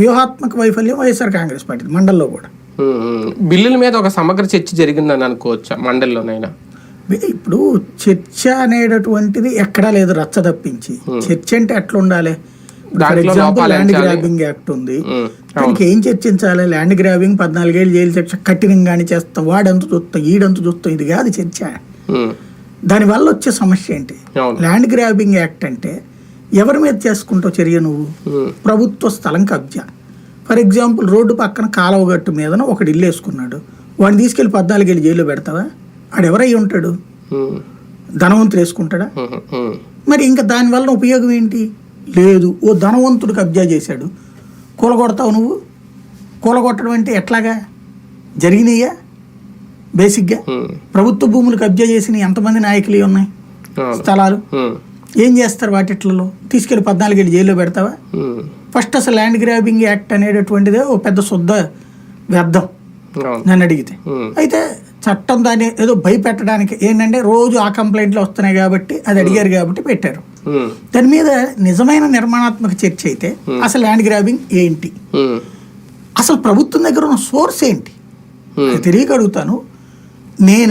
వ్యూహాత్మక వైఫల్యం వైఎస్ఆర్ కాంగ్రెస్ పార్టీ మండల్లో కూడా. బిల్లుల మీద ఒక సమగ్ర చర్చ జరిగిందని అనుకోవచ్చా మండలిలోనైనా? ఇప్పుడు చర్చ అనేటటువంటిది ఎక్కడా లేదు రచ్చ తప్పించి. చర్చ అంటే ఎట్లా ఉండాలి? For example land grabbing act ఉంది, దానికి ఏం చర్చించాలి? ల్యాండ్ గ్రాబింగ్ 14 ఏళ్ళు జైలు శిక్ష కఠినంగానే చేస్తాం, వాడంతా చూస్తాం ఈడంతా చూస్తాం, ఇది కాదు చర్చ. దానివల్ల వచ్చే సమస్య ఏంటి? ల్యాండ్ గ్రాబింగ్ యాక్ట్ అంటే ఎవరి మీద చేసుకుంటావు చర్య? నువ్వు ప్రభుత్వ స్థలం కబ్జా. ఫర్ ఎగ్జాంపుల్ రోడ్డు పక్కన కాలువగట్టు మీద ఒకడు ఇల్లు వేసుకున్నాడు, వాడిని తీసుకెళ్లి 14 ఏళ్ళు జైల్లో పెడతావా? ఆడెవరై ఉంటాడు? ధనవంతుడు వేసుకుంటాడా? మరి ఇంకా దానివల్ల ఉపయోగం ఏంటి? లేదు. ఓ ధనవంతుడు కబ్జా చేశాడు, కూలగొడతావు నువ్వు? కూలగొట్టడం అంటే ఎట్లాగా జరిగినాయా? బేసిక్గా ప్రభుత్వ భూములు కబ్జా చేసిన ఎంతమంది నాయకులు ఉన్నాయి స్థలాలు? ఏం చేస్తారు వాటిట్లలో? తీసుకెళ్లి 14 ఏళ్ళు జైల్లో పెడతావా? ఫస్ట్ అసలు ల్యాండ్ గ్రాబింగ్ యాక్ట్ అనేటటువంటిదే ఓ పెద్ద శుద్ధ వ్యర్థం నన్ను అడిగితే. అయితే చట్టం దాన్ని ఏదో భయపెట్టడానికి ఏంటంటే రోజు ఆ కంప్లైంట్లు వస్తున్నాయి కాబట్టి అది అడిగారు కాబట్టి పెట్టారు. దాని మీద నిజమైన నిర్మాణాత్మక చర్చ అయితే అసలు ల్యాండ్ గ్రాబింగ్ ఏంటి, అసలు ప్రభుత్వం దగ్గర ఉన్న సోర్స్ ఏంటి తెలియక అడుగుతాను నేను.